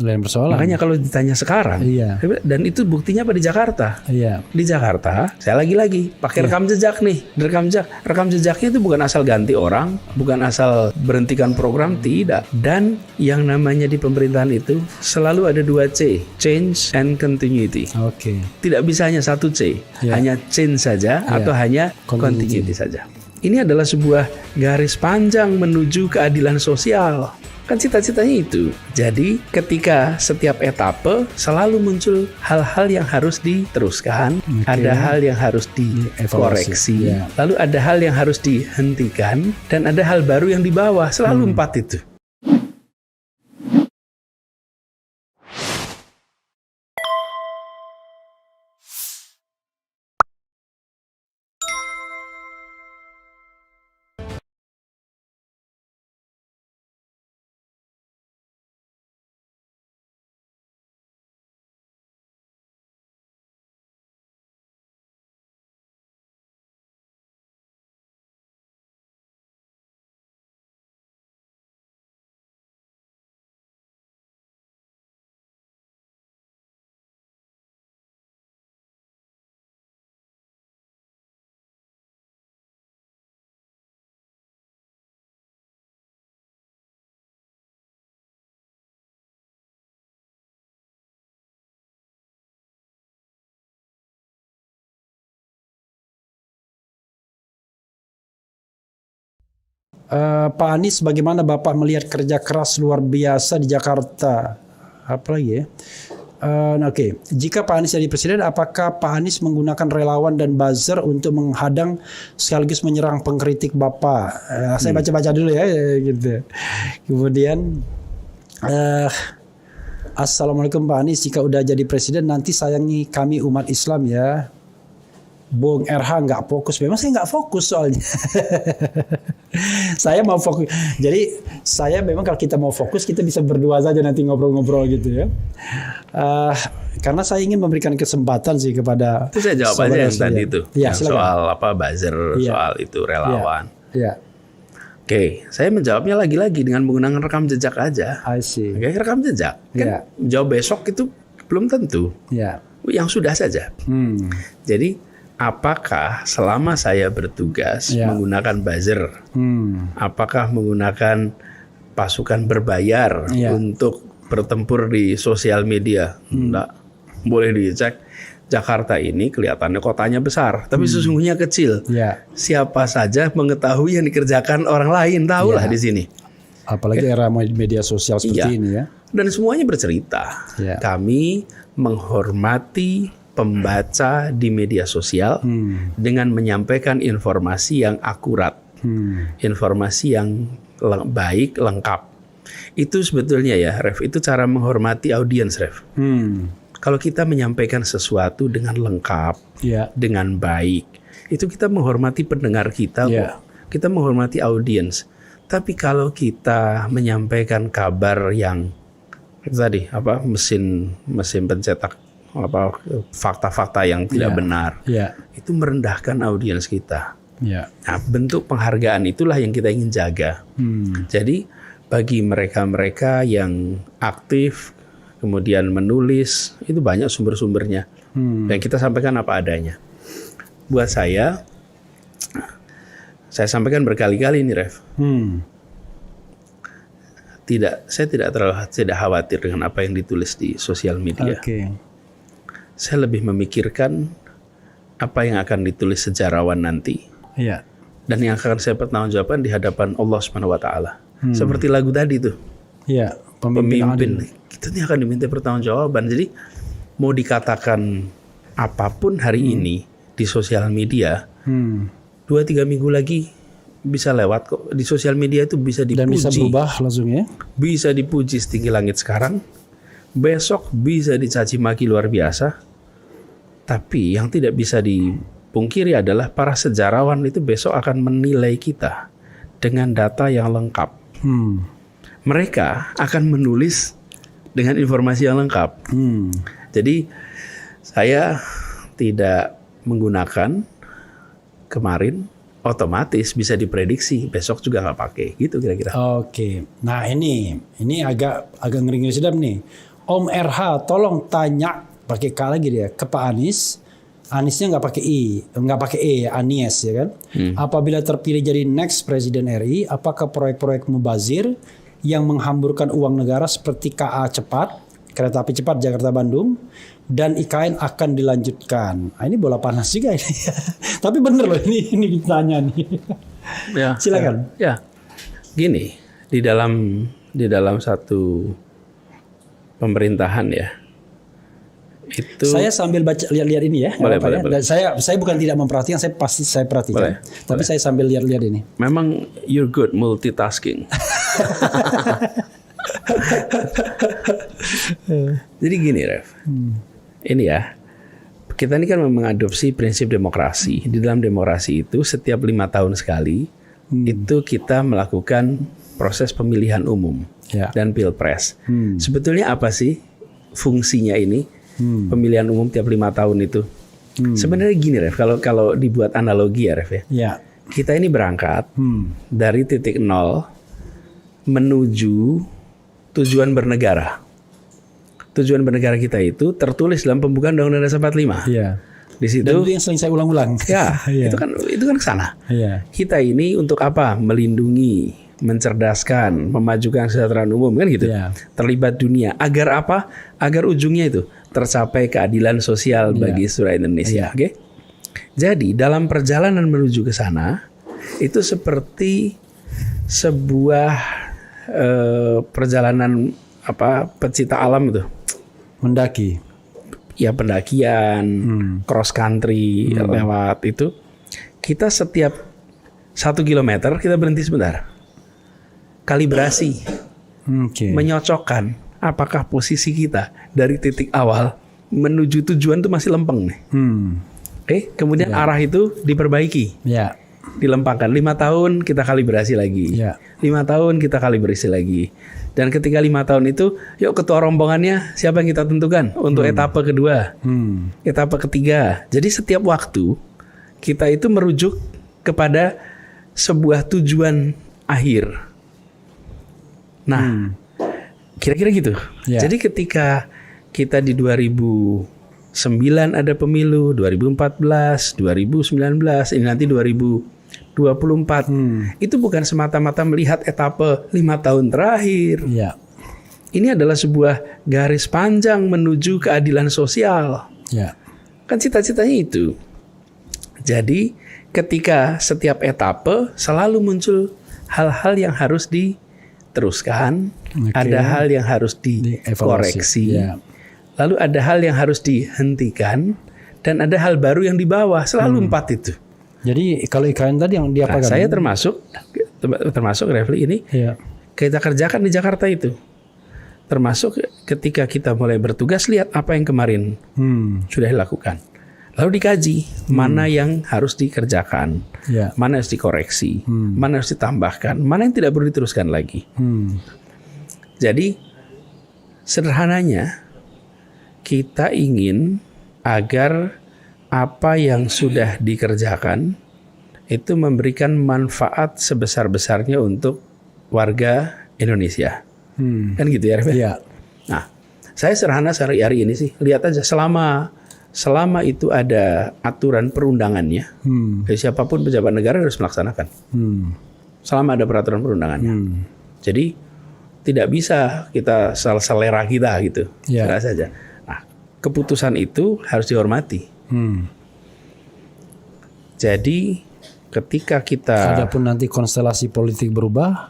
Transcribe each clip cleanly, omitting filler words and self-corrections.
Lain persoalan. Makanya kalau ditanya sekarang, Iya. dan itu buktinya apa di Jakarta? Iya. Di Jakarta, saya lagi-lagi pakai rekam jejak nih. Rekam jejaknya itu bukan asal ganti orang, bukan asal berhentikan program, tidak. Dan yang namanya di pemerintahan itu selalu ada 2 C, change and continuity. Oke. Tidak bisa hanya 1 C, Iya. hanya change saja atau hanya continuity saja. Ini adalah sebuah garis panjang menuju keadilan sosial. Kan cita-citanya itu. Jadi ketika setiap etape selalu muncul hal-hal yang harus diteruskan, ada hal yang harus dikoreksi, lalu ada hal yang harus dihentikan, dan ada hal baru yang di bawah. Selalu 4 itu. Pak Anies, bagaimana Bapak melihat kerja keras luar biasa di Jakarta? Apa lagi ya? Oke. Jika Pak Anies jadi presiden, apakah Pak Anies menggunakan relawan dan buzzer untuk menghadang sekaligus menyerang pengkritik Bapak? Saya baca-baca dulu ya, gitu. Kemudian, Assalamualaikum Pak Anies, jika udah jadi presiden nanti sayangi kami umat Islam ya. Bung RH nggak fokus, memang saya nggak fokus soalnya. Saya mau fokus. Jadi saya memang kalau kita mau fokus kita bisa berdua saja nanti ngobrol-ngobrol gitu ya. Karena saya ingin memberikan kesempatan sih kepada. Itu saya jawab aja yang tadi itu, ya, yang soal apa buzzer, soal itu relawan. Ya. Oke, saya menjawabnya lagi-lagi dengan menggunakan rekam jejak aja. I see. Oke, rekam jejak. Kan jawab besok itu belum tentu. Ya. Yang sudah saja. Jadi apakah selama saya bertugas menggunakan buzzer, apakah menggunakan pasukan berbayar untuk bertempur di sosial media? Enggak. Boleh dicek. Jakarta ini kelihatannya kotanya besar, tapi sesungguhnya kecil. Siapa saja mengetahui yang dikerjakan orang lain, tahulah di sini. Apalagi era media sosial seperti ini ya. Dan semuanya bercerita. Kami menghormati pembaca di media sosial dengan menyampaikan informasi yang akurat, informasi yang baik, lengkap. Itu sebetulnya ya, Ref, itu cara menghormati audiens, Ref. Kalau kita menyampaikan sesuatu dengan lengkap, dengan baik, itu kita menghormati pendengar kita, kok. Kita menghormati audiens. Tapi kalau kita menyampaikan kabar yang tadi mesin pencetak fakta-fakta yang tidak benar, itu merendahkan audiens kita. Nah, bentuk penghargaan itulah yang kita ingin jaga. Jadi bagi mereka-mereka yang aktif kemudian menulis, itu banyak sumber-sumbernya dan kita sampaikan apa adanya. Buat saya sampaikan berkali-kali ini, Ref. Saya tidak khawatir dengan apa yang ditulis di sosial media. Saya lebih memikirkan apa yang akan ditulis sejarawan nanti, dan yang akan saya pertanggungjawabkan di hadapan Allah Subhanahu Wa Taala. Seperti lagu tadi tuh, pemimpin kita ini akan diminta pertanggungjawaban. Jadi mau dikatakan apapun hari ini di sosial media, 2-3 minggu lagi bisa lewat kok. Di sosial media itu bisa dipuji, dan bisa berubah langsung ya. Bisa dipuji setinggi langit sekarang, besok bisa dicaci maki luar biasa. Tapi yang tidak bisa dipungkiri adalah para sejarawan itu besok akan menilai kita dengan data yang lengkap. Mereka akan menulis dengan informasi yang lengkap. Jadi saya tidak menggunakan kemarin, otomatis bisa diprediksi besok juga nggak pakai, gitu kira-kira. Nah ini agak ngeri-ngeri sedap nih. Om RH, tolong tanya pakai K lagi dia ke Pak Anies. Aniesnya nggak pakai I, nggak pakai E, Anies ya kan. Apabila terpilih jadi next Presiden RI, apakah proyek-proyek mubazir yang menghamburkan uang negara seperti KA cepat, kereta api cepat Jakarta Bandung, dan IKN akan dilanjutkan? Nah, ini bola panas juga ini. Tapi bener loh ini ditanya nih. Ya, silakan. Ya, gini, di dalam satu pemerintahan ya. Itu saya sambil baca lihat ini ya. Boleh. Dan saya bukan tidak memperhatikan, saya pasti saya perhatikan. Tapi saya sambil lihat ini. Memang you're good multitasking. Jadi gini, Rev. Ini ya. Kita ini kan mengadopsi prinsip demokrasi. Di dalam demokrasi itu setiap 5 tahun sekali itu kita melakukan proses pemilihan umum dan pilpres. Sebetulnya apa sih fungsinya ini? Pemilihan umum tiap 5 tahun itu. Sebenarnya gini, Rev, kalau dibuat analogi ya, Rev ya. Kita ini berangkat dari titik nol menuju tujuan bernegara. Tujuan bernegara kita itu tertulis dalam pembukaan Undang-Undang Dasar 45. Di situ. Dan itu yang sering saya ulang-ulang. Ya, itu kan ke sana. Kita ini untuk apa? Melindungi, mencerdaskan, memajukan kesejahteraan umum kan gitu. Terlibat dunia. Agar apa? Agar ujungnya itu tercapai keadilan sosial bagi seluruh Indonesia. Oke. Jadi dalam perjalanan menuju ke sana itu seperti sebuah perjalanan pecinta alam itu. Mendaki. Ya pendakian, cross country lewat itu. Kita setiap 1 kilometer kita berhenti sebentar. Kalibrasi. Menyocokkan apakah posisi kita dari titik awal menuju tujuan itu masih lempeng nih. Kemudian arah itu diperbaiki. Dilempangkan 5 tahun kita kalibrasi lagi. 5 tahun kita kalibrasi lagi. Dan ketika 5 tahun itu, yuk ketua rombongannya siapa yang kita tentukan untuk etapa kedua, etapa ketiga. Jadi setiap waktu kita itu merujuk kepada sebuah tujuan akhir. Nah, kira-kira gitu. Jadi ketika kita di 2009 ada pemilu, 2014, 2019, ini nanti 2024. Itu bukan semata-mata melihat etapa 5 tahun terakhir. Ini adalah sebuah garis panjang menuju keadilan sosial. Kan cita-citanya itu. Jadi ketika setiap etapa selalu muncul hal-hal yang harus diteruskan, ada hal yang harus dikoreksi, lalu ada hal yang harus dihentikan, dan ada hal baru yang dibawa. Selalu 4 itu. Jadi kalau IKN tadi yang diapakan? Saya termasuk Refli ini kita kerjakan di Jakarta itu. Termasuk ketika kita mulai bertugas, lihat apa yang kemarin sudah dilakukan. Lalu dikaji mana yang harus dikerjakan, mana harus dikoreksi, mana harus ditambahkan, mana yang tidak perlu diteruskan lagi. Jadi sederhananya kita ingin agar apa yang sudah dikerjakan itu memberikan manfaat sebesar-besarnya untuk warga Indonesia. Kan gitu ya, Ref? Nah, saya sederhana hari ini sih, lihat aja selama itu ada aturan perundangannya, siapapun pejabat negara harus melaksanakan. Selama ada peraturan perundangannya. Jadi tidak bisa kita selera kita gitu. Tidak saja. Nah, keputusan itu harus dihormati. Jadi ketika kita adapun nanti konstelasi politik berubah,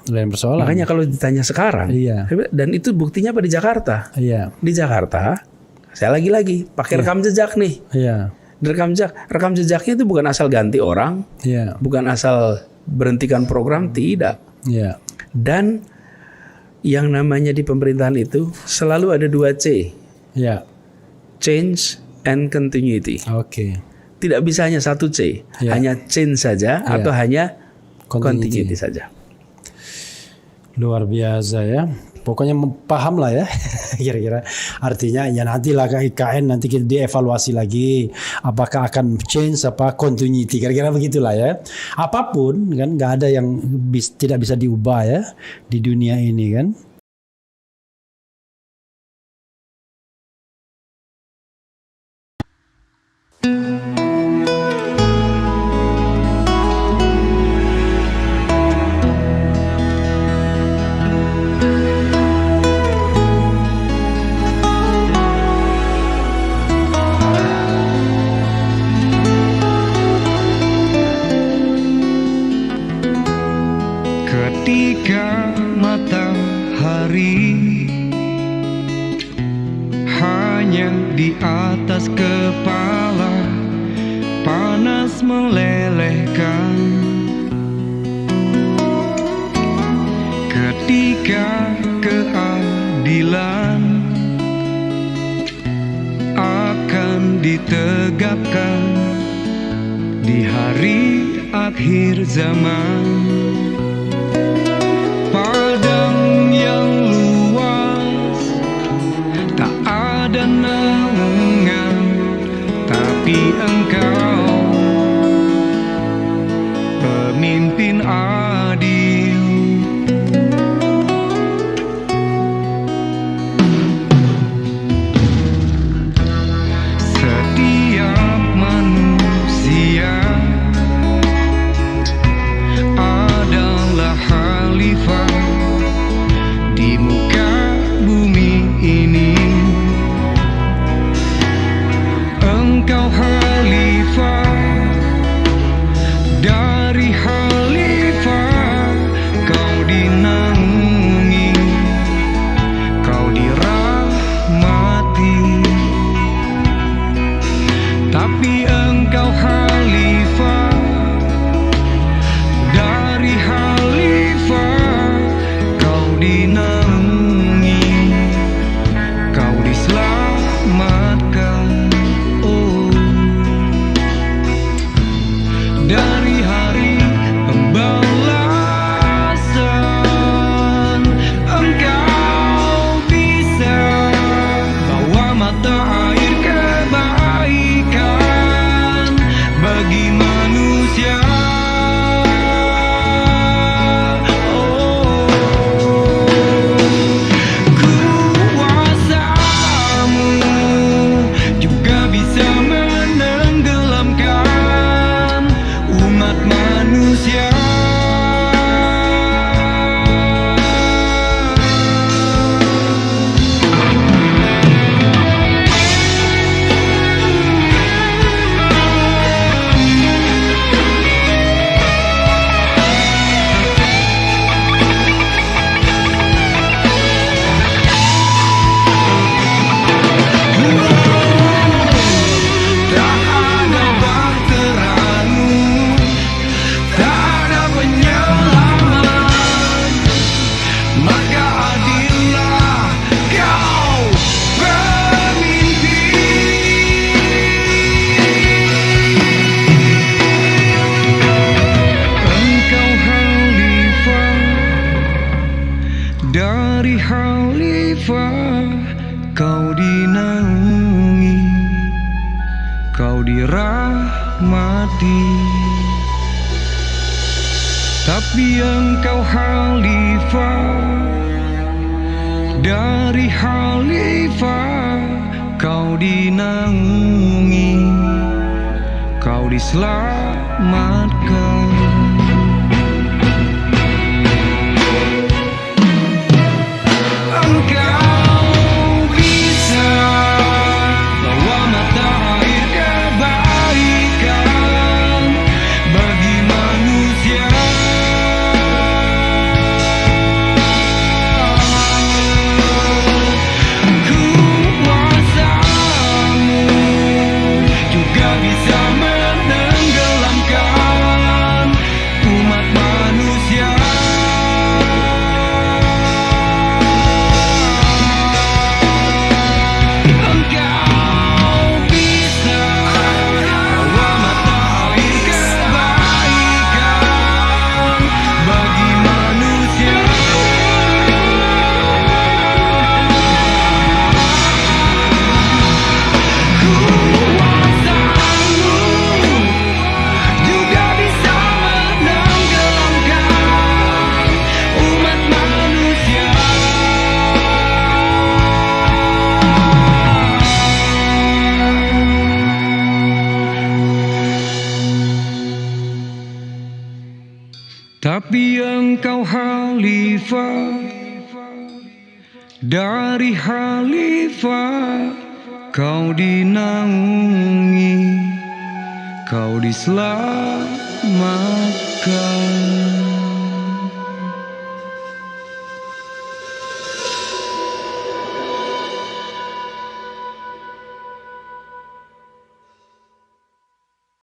lain persoalan. Makanya kalau ditanya sekarang, dan itu buktinya apa di Jakarta? Di Jakarta, saya lagi pakai rekam jejak nih. Rekam jejaknya itu bukan asal ganti orang, bukan asal berhentikan program, tidak. Dan yang namanya di pemerintahan itu selalu ada 2 C. Change and continuity. Tidak bisa hanya 1 C, hanya change saja atau hanya continuity saja. Luar biasa ya. Pokoknya paham lah ya. Kira-kira artinya ya nantilah IKN nanti kita dievaluasi lagi apakah akan change apa continuity. Kira-kira begitulah ya. Apapun kan nggak ada yang tidak bisa diubah ya di dunia ini kan. hanya di atas kepala, panas melelehkan. Ketika keadilan akan ditegakkan di hari akhir zaman, padang yang luas tak ada naungan, tapi Engkau pemimpin adil. Setiap manusia adalah khalifah di muka bumi ini. Engkau khalifah, dari khalifah kau dinaungi, kau dirahmati. Tapi Engkau khalifah, dari khalifah kau dinaungi, kau diselamatkan. Oh, dari hari pembalasan Engkau bisa bawa mata air kebaikan bagi manusia. Kuasamu juga bisa menenggelamkan umat manusia. Tak ada bahteramu, tak ada penyelamat, maka adillah kau pemimpin. Engkau khalifah, dari khalifah kau dinaungi, kau dirahmati. Tapi Engkau khalifah, dari khalifah kau dinaungi, kau diselamatkan. Engkau bisa bawa mata air kebaikan bagi manusia. Kuasamu juga bisa menenggelamkan umat manusia. Engkau bisa bawa mata air kebaikan bagi manusia. Kuasamu juga bisa menenggelamkan umat manusia. Tapi Engkau khalifah, dari khalifah kau dinaungi, kau diselamatkan.